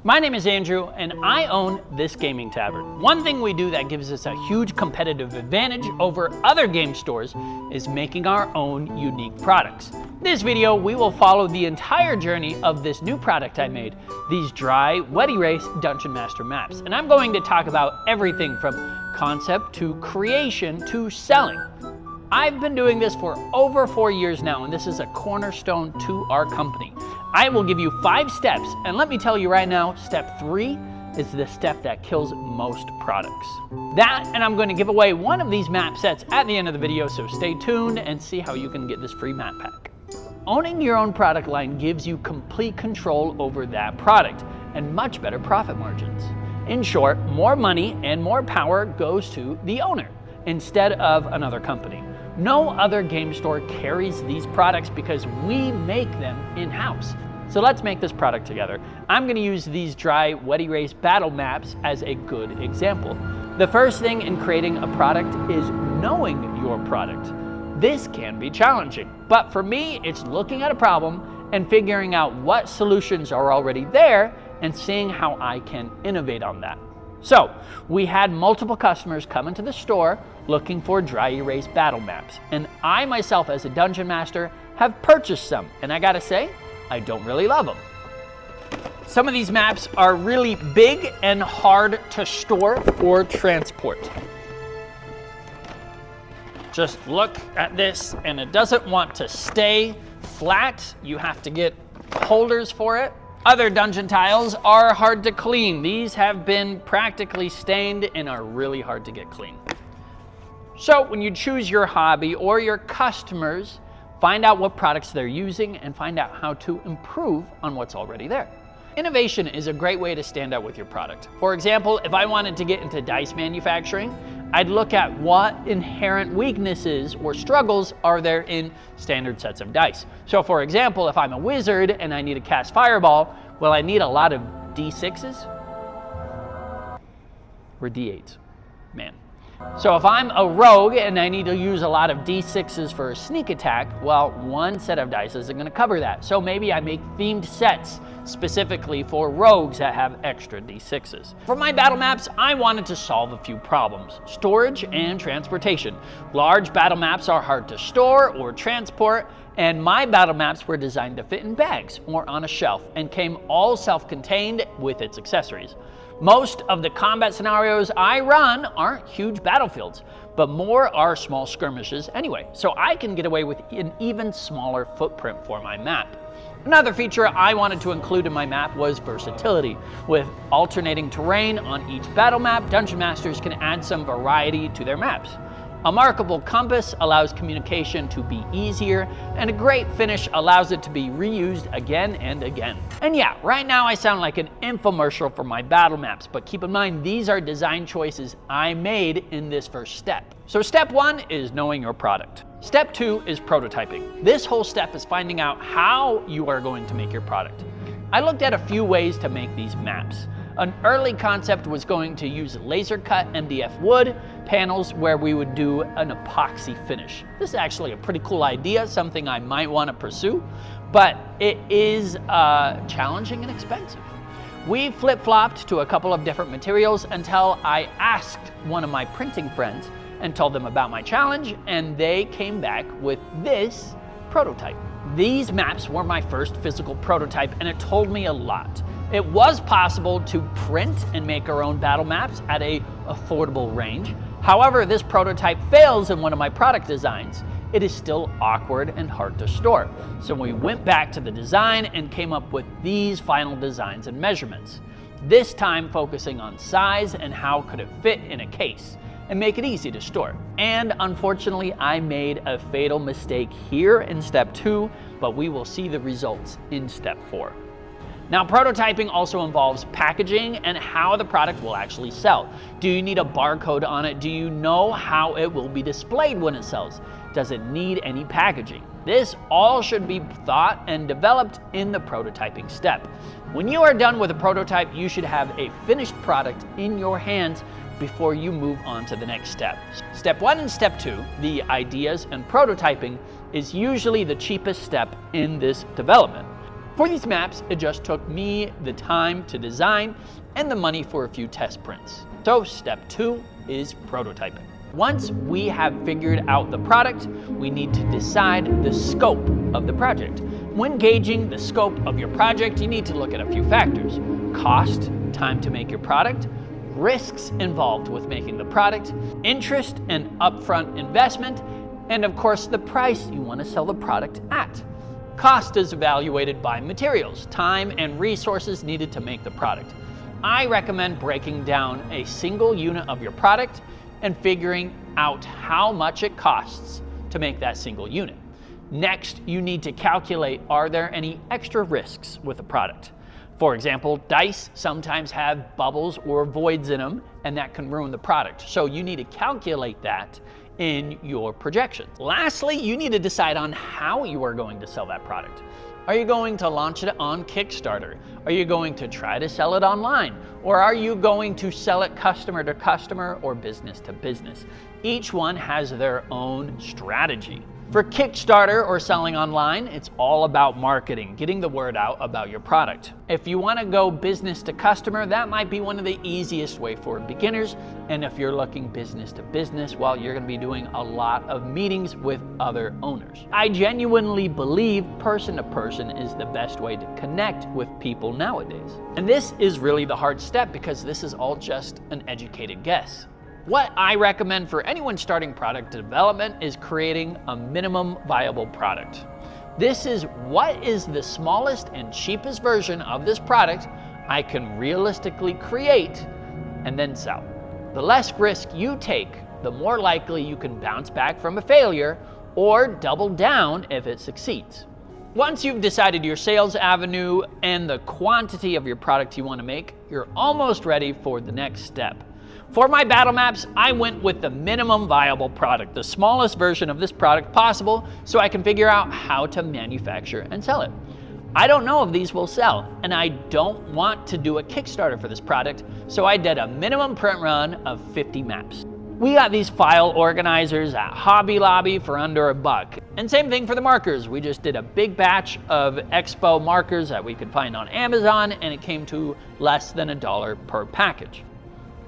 My name is Andrew, and I own This Gaming Tavern. One thing we do that gives us a huge competitive advantage over other game stores is making our own unique products. In this video, we will follow the entire journey of this new product I made, these dry, wet erase Dungeon Master maps. And I'm going to talk about everything from concept to creation to selling. I've been doing this for over 4 years now, and this is a cornerstone to our company. I will give you 5 steps, and let me tell you right now, step 3 is the step that kills most products. That, and I'm going to give away one of these map sets at the end of the video, so stay tuned and see how you can get this free map pack. Owning your own product line gives you complete control over that product and much better profit margins. In short, more money and more power goes to the owner instead of another company. No other game store carries these products because we make them in-house. So let's make this product together. I'm going to use these dry, wet erase battle maps as a good example. The first thing in creating a product is knowing your product. This can be challenging, but for me, it's looking at a problem and figuring out what solutions are already there and seeing how I can innovate on that. So we had multiple customers come into the store looking for dry erase battle maps, and I myself as a dungeon master have purchased some, and I gotta say, I don't really love them. Some of these maps are really big and hard to store or transport. Just look at this, and it doesn't want to stay flat. You have to get holders for it. Other dungeon tiles are hard to clean. These have been practically stained and are really hard to get clean. So when you choose your hobby or your customers, find out what products they're using and find out how to improve on what's already there. Innovation is a great way to stand out with your product. For example, if I wanted to get into dice manufacturing, I'd look at what inherent weaknesses or struggles are there in standard sets of dice. So for example, if I'm a wizard and I need to cast Fireball, well, I need a lot of D6s or D8s, man. So if I'm a rogue and I need to use a lot of D6s for a sneak attack, well, one set of dice isn't going to cover that. So maybe I make themed sets specifically for rogues that have extra D6s. For my battle maps, I wanted to solve a few problems: storage and transportation. Large battle maps are hard to store or transport, and my battle maps were designed to fit in bags or on a shelf and came all self-contained with its accessories. Most of the combat scenarios I run aren't huge battlefields, but more are small skirmishes anyway, so I can get away with an even smaller footprint for my map. Another feature I wanted to include in my map was versatility. With alternating terrain on each battle map, dungeon masters can add some variety to their maps. A markable compass allows communication to be easier, and a great finish allows it to be reused again and again. And yeah, right now I sound like an infomercial for my battle maps, but keep in mind these are design choices I made in this first step. So step 1 is knowing your product. Step 2 is prototyping. This whole step is finding out how you are going to make your product. I looked at a few ways to make these maps. An early concept was going to use laser cut MDF wood panels where we would do an epoxy finish. This is actually a pretty cool idea, something I might want to pursue, but it is challenging and expensive. We flip-flopped to a couple of different materials until I asked one of my printing friends and told them about my challenge, and they came back with this prototype. These maps were my first physical prototype, and it told me a lot. It was possible to print and make our own battle maps at an affordable range. However, this prototype fails in one of my product designs. It is still awkward and hard to store. So we went back to the design and came up with these final designs and measurements. This time focusing on size and how could it fit in a case and make it easy to store. And unfortunately, I made a fatal mistake here in step 2, but we will see the results in step 4. Now, prototyping also involves packaging and how the product will actually sell. Do you need a barcode on it? Do you know how it will be displayed when it sells? Does it need any packaging? This all should be thought and developed in the prototyping step. When you are done with a prototype, you should have a finished product in your hands before you move on to the next step. Step 1 and step 2, the ideas and prototyping, is usually the cheapest step in this development. For these maps, it just took me the time to design and the money for a few test prints. So step 2 is prototyping. Once we have figured out the product, we need to decide the scope of the project. When gauging the scope of your project, you need to look at a few factors: cost, time to make your product, risks involved with making the product, interest and upfront investment, and of course the price you want to sell the product at. Cost is evaluated by materials, time, and resources needed to make the product. I recommend breaking down a single unit of your product and figuring out how much it costs to make that single unit. Next, you need to calculate, are there any extra risks with the product? For example, dice sometimes have bubbles or voids in them, and that can ruin the product. So you need to calculate that in your projection. Lastly, you need to decide on how you are going to sell that product. Are you going to launch it on Kickstarter? Are you going to try to sell it online? Or are you going to sell it customer to customer or business to business? Each one has their own strategy. For Kickstarter or selling online, it's all about marketing, getting the word out about your product. If you want to go business to customer, that might be one of the easiest way for beginners. And if you're looking business to business, well, you're going to be doing a lot of meetings with other owners. I genuinely believe person to person is the best way to connect with people nowadays. And this is really the hard step because this is all just an educated guess. What I recommend for anyone starting product development is creating a minimum viable product. This is what is the smallest and cheapest version of this product I can realistically create and then sell. The less risk you take, the more likely you can bounce back from a failure or double down if it succeeds. Once you've decided your sales avenue and the quantity of your product you want to make, you're almost ready for the next step. For my battle maps, I went with the minimum viable product, the smallest version of this product possible, so I can figure out how to manufacture and sell it. I don't know if these will sell, and I don't want to do a Kickstarter for this product, so I did a minimum print run of 50 maps. We got these file organizers at Hobby Lobby for under $1. And same thing for the markers. We just did a big batch of Expo markers that we could find on Amazon, and it came to less than $1 per package.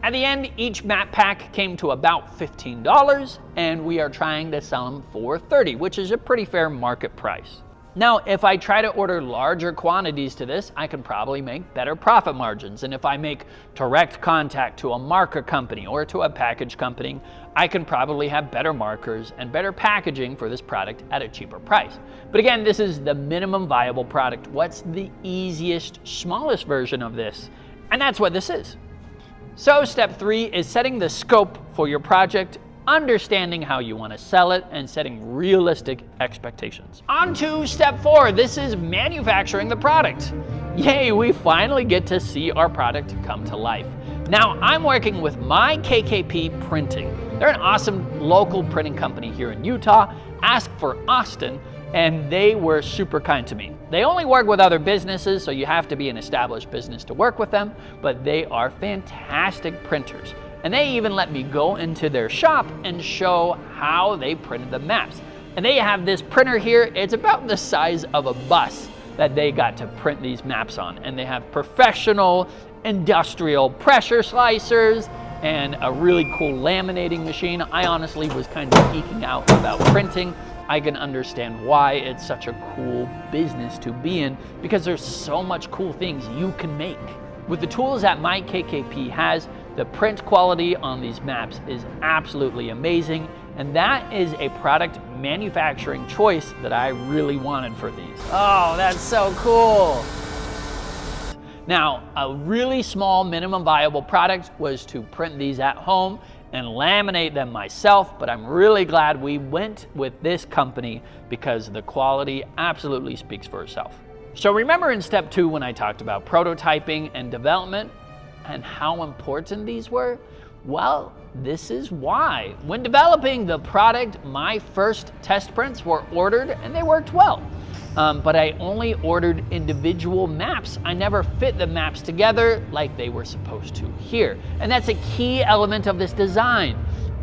At the end, each map pack came to about $15, and we are trying to sell them for $30, which is a pretty fair market price. Now, if I try to order larger quantities to this, I can probably make better profit margins. And if I make direct contact to a marker company or to a package company, I can probably have better markers and better packaging for this product at a cheaper price. But again, this is the minimum viable product. What's the easiest, smallest version of this? And that's what this is. So step 3 is setting the scope for your project, understanding how you want to sell it, and setting realistic expectations. On to step 4. This is manufacturing the product. Yay, we finally get to see our product come to life. Now, I'm working with My KKP Printing. They're an awesome local printing company here in Utah. Ask for Austin, and they were super kind to me. They only work with other businesses, so you have to be an established business to work with them, but they are fantastic printers. And they even let me go into their shop and show how they printed the maps. And they have this printer here. It's about the size of a bus that they got to print these maps on. And they have professional industrial pressure slicers and a really cool laminating machine. I honestly was kind of geeking out about printing. I can understand why it's such a cool business to be in because there's so much cool things you can make. With the tools that My KKP has, the print quality on these maps is absolutely amazing, and that is a product manufacturing choice that I really wanted for these. Oh, that's so cool. Now, a really small minimum viable product was to print these at home and laminate them myself, but I'm really glad we went with this company because the quality absolutely speaks for itself. So remember in step 2 when I talked about prototyping and development and how important these were? Well, this is why. When developing the product, my first test prints were ordered and they worked well. But I only ordered individual maps. I never fit the maps together like they were supposed to here. And that's a key element of this design.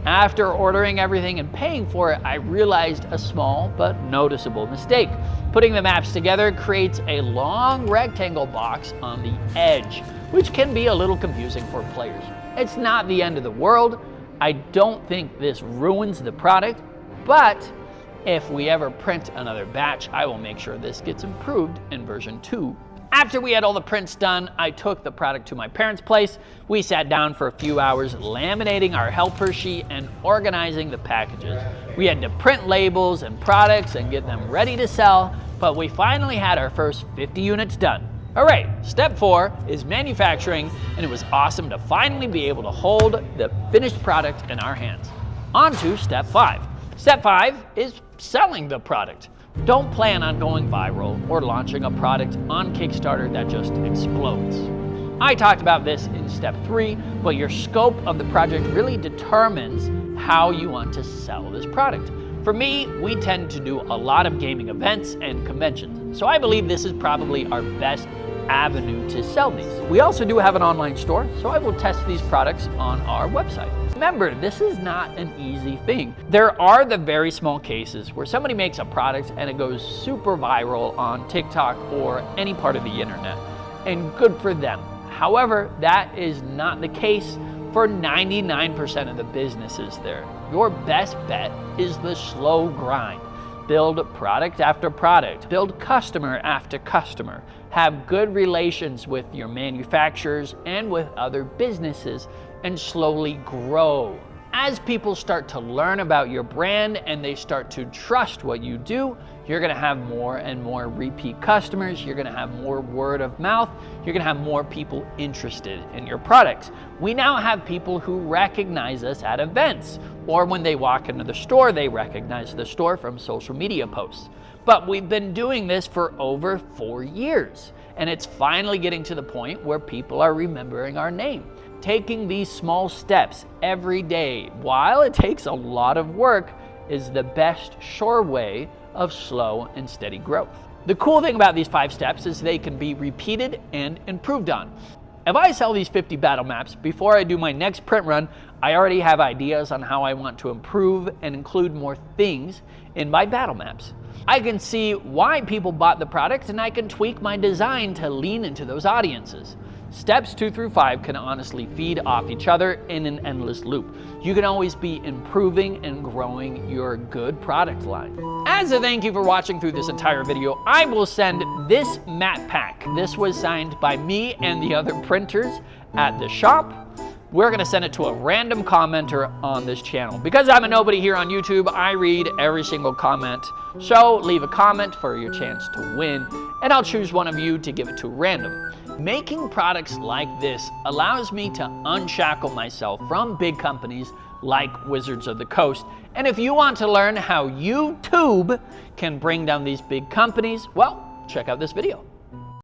After ordering everything and paying for it, I realized a small but noticeable mistake. Putting the maps together creates a long rectangle box on the edge, which can be a little confusing for players. It's not the end of the world. I don't think this ruins the product, but if we ever print another batch, I will make sure this gets improved in version 2. After we had all the prints done, I took the product to my parents' place. We sat down for a few hours laminating our helper sheet and organizing the packages. We had to print labels and products and get them ready to sell, but we finally had our first 50 units done. All right, step 4 is manufacturing, and it was awesome to finally be able to hold the finished product in our hands. On to step 5. Step 5 is selling the product. Don't plan on going viral or launching a product on Kickstarter that just explodes. I talked about this in step 3, but your scope of the project really determines how you want to sell this product. For me, we tend to do a lot of gaming events and conventions, so I believe this is probably our best avenue to sell these. We also do have an online store, so I will test these products on our website. Remember, this is not an easy thing. There are the very small cases where somebody makes a product and it goes super viral on TikTok or any part of the internet, and good for them. However, that is not the case for 99% of the businesses there. Your best bet is the slow grind. Build product after product, build customer after customer, have good relations with your manufacturers and with other businesses, and slowly grow. As people start to learn about your brand and they start to trust what you do, you're gonna have more and more repeat customers, you're gonna have more word of mouth, you're gonna have more people interested in your products. We now have people who recognize us at events, or when they walk into the store, they recognize the store from social media posts. But we've been doing this for over 4 years, and it's finally getting to the point where people are remembering our name. Taking these small steps every day, while it takes a lot of work, is the best sure way of slow and steady growth. The cool thing about these 5 steps is they can be repeated and improved on. If I sell these 50 battle maps, before I do my next print run, I already have ideas on how I want to improve and include more things in my battle maps. I can see why people bought the product, and I can tweak my design to lean into those audiences. Steps 2 through 5 can honestly feed off each other in an endless loop. You can always be improving and growing your good product line. As a thank you for watching through this entire video, I will send this map pack. This was signed by me and the other printers at the shop. We're gonna send it to a random commenter on this channel. Because I'm a nobody here on YouTube, I read every single comment. So leave a comment for your chance to win, and I'll choose one of you to give it to random. Making products like this allows me to unshackle myself from big companies like Wizards of the Coast. And if you want to learn how YouTube can bring down these big companies, well, check out this video.